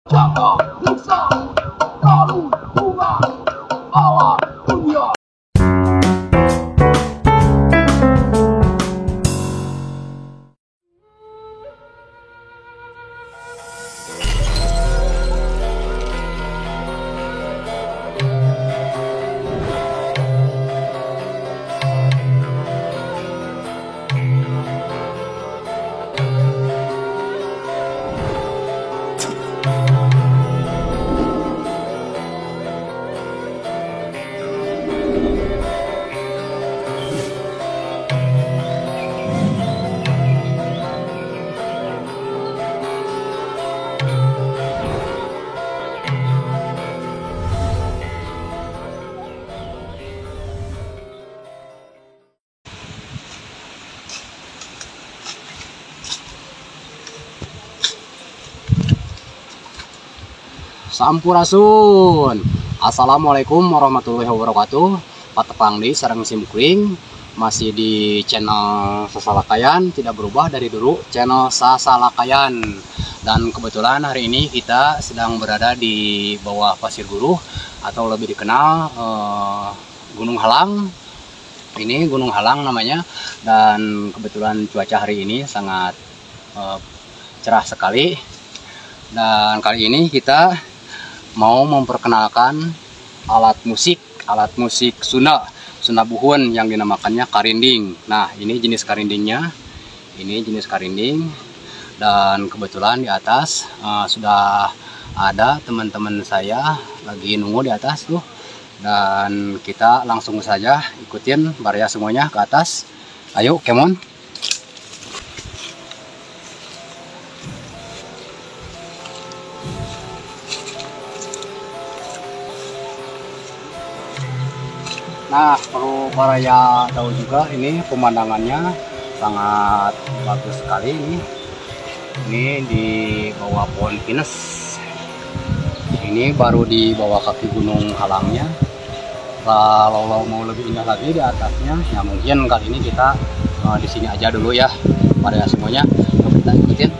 Jaga Nusa Kalung Bunga Alam Dunia. Sampurasun. Assalamualaikum warahmatullahi wabarakatuh. Patepang di sareng simkuring, masih di channel Sasalakayan, tidak berubah dari dulu, channel Sasalakayan. Dan kebetulan hari ini kita sedang berada di bawah Pasir Guruh atau lebih dikenal Gunung Halang. Ini Gunung Halang namanya, dan kebetulan cuaca hari ini sangat cerah sekali. Dan kali ini kita mau memperkenalkan alat musik Sunda Buhun yang dinamakannya karinding. Nah, ini jenis karindingnya, dan kebetulan di atas sudah ada teman-teman saya lagi nunggu di atas tuh, dan kita langsung saja ikutin Baraya semuanya ke atas. Ayo, come on. Nah, perlu Baraya tahu juga, ini pemandangannya sangat bagus sekali ini. Ini di bawah pohon pinus. Ini baru di bawah kaki Gunung Halangnya. Kalau mau lebih indah lagi di atasnya, ya mungkin kali ini kita di sini aja dulu ya, Baraya semuanya. Kita ikutin.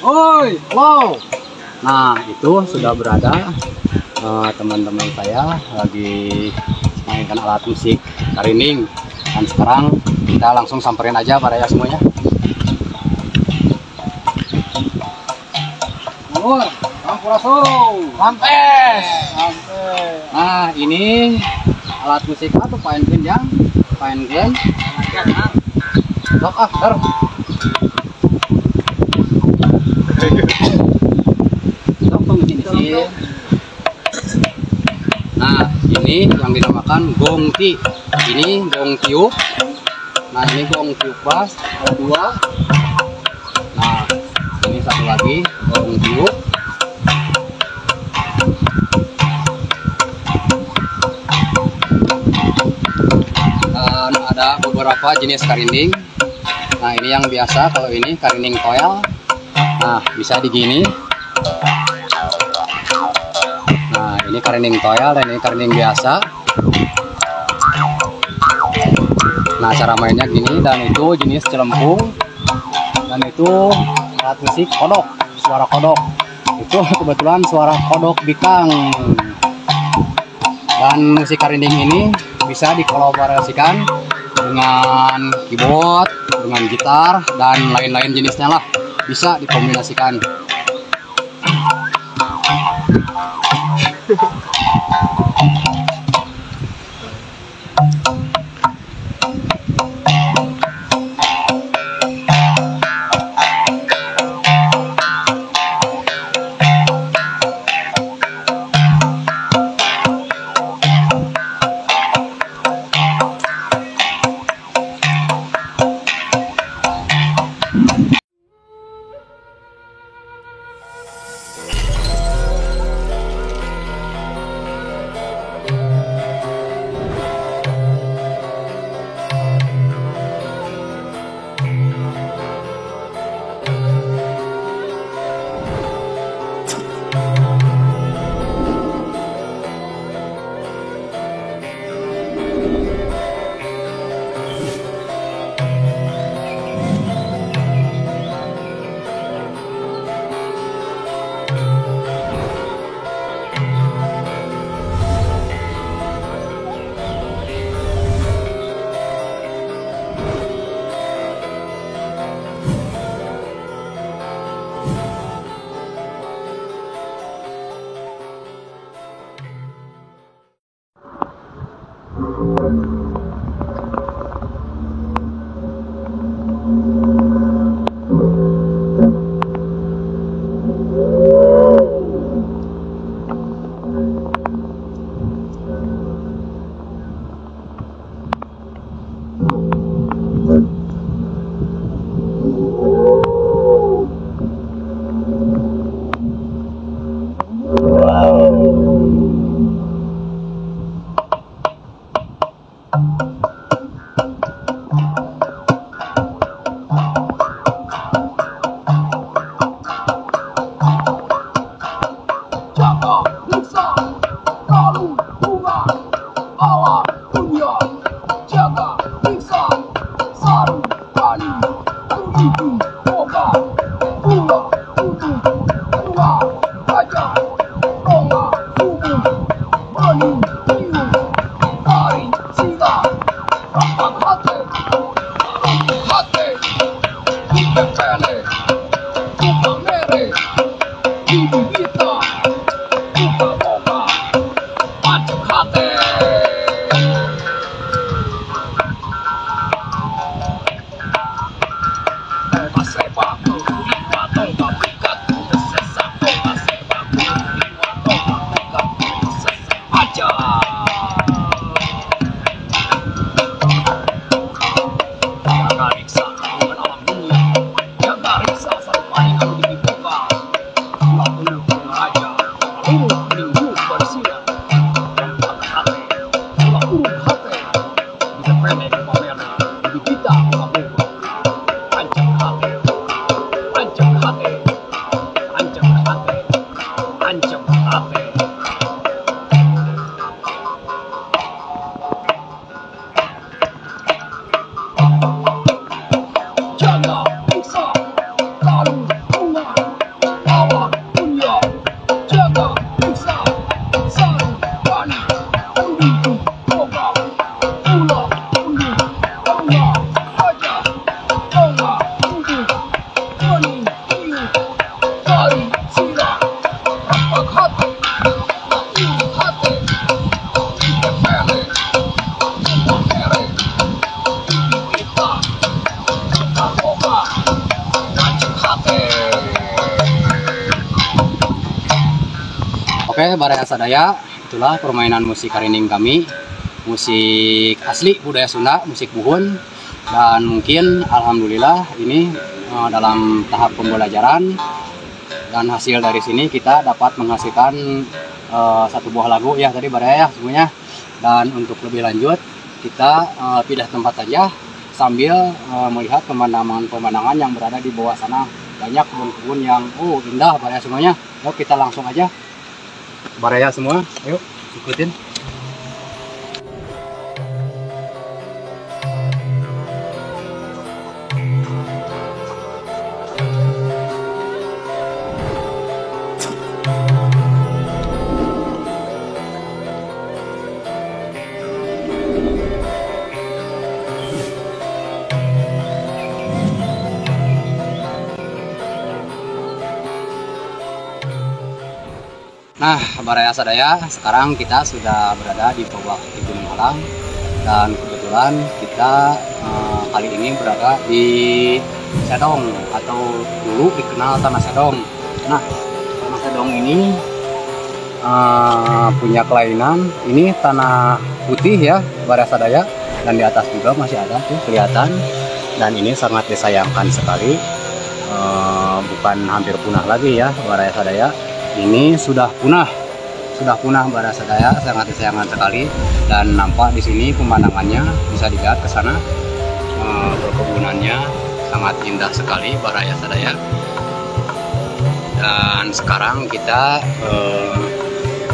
Oi, wow. Nah, itu sudah berada teman-teman saya lagi mainkan alat musik karinding. Dan sekarang kita langsung samperin aja Baraya semuanya. Nur, sampurasun, sampes. Nah, ini alat musik apa? Pain gendang, pain gen. Sok Nah, ini yang dinamakan gong ti. Ini gong tiup. Nah, ini gong tiup bass ada dua. Nah, ini satu lagi gong tiup. Dan ada beberapa jenis karinding. Nah, ini yang biasa, kalau ini karinding koel. Nah, bisa digini. Nah, ini karinding toel dan ini karinding biasa. Nah, cara mainnya gini, dan itu jenis celempung, dan itu alat musik kodok, suara kodok. Itu kebetulan suara kodok bikang. Dan musik karinding ini bisa dikolaborasikan dengan keyboard, dengan gitar, dan lain-lain jenisnya lah. Bisa dikombinasikan. Oke, Baraya Sadaya, itulah permainan musik karining kami, musik asli budaya Sunda, musik buhun. Dan mungkin alhamdulillah ini dalam tahap pembelajaran, dan hasil dari sini kita dapat menghasilkan satu buah lagu ya tadi Baraya ya semuanya. Dan untuk lebih lanjut kita pindah tempat saja sambil melihat pemandangan yang berada di bawah sana. Banyak kebun-kebun yang indah Baraya semuanya. Yuk kita langsung aja Baraya semua, yuk ikutin. Nah, Baraya Sadaya, sekarang kita sudah berada di bawah Gunung Halang, dan kebetulan kita kali ini berada di Sedong, atau dulu dikenal Tanah Sedong. Nah, Tanah Sedong ini punya kelainan, ini tanah putih ya Baraya Sadaya, dan di atas juga masih ada tuh kelihatan, dan ini sangat disayangkan sekali, bukan hampir punah lagi ya Baraya Sadaya. Ini sudah punah Baraya Sadaya, sangat disayangkan sekali. Dan nampak di sini pemandangannya bisa dilihat ke sana, perkebunannya sangat indah sekali Baraya Sadaya. Dan sekarang kita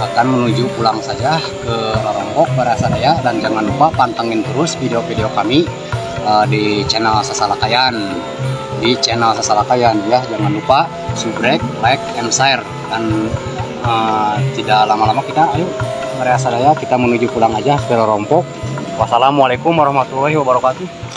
akan menuju pulang saja ke Rorompok Baraya Sadaya, dan jangan lupa pantengin terus video-video kami di channel Sasalakayan. Di channel Sasalakayan ya, jangan lupa subscribe, like, and share. Dan tidak lama-lama kita ayo Baraya Sadaya, kita menuju pulang aja ke Rorompok. Wassalamualaikum warahmatullahi wabarakatuh.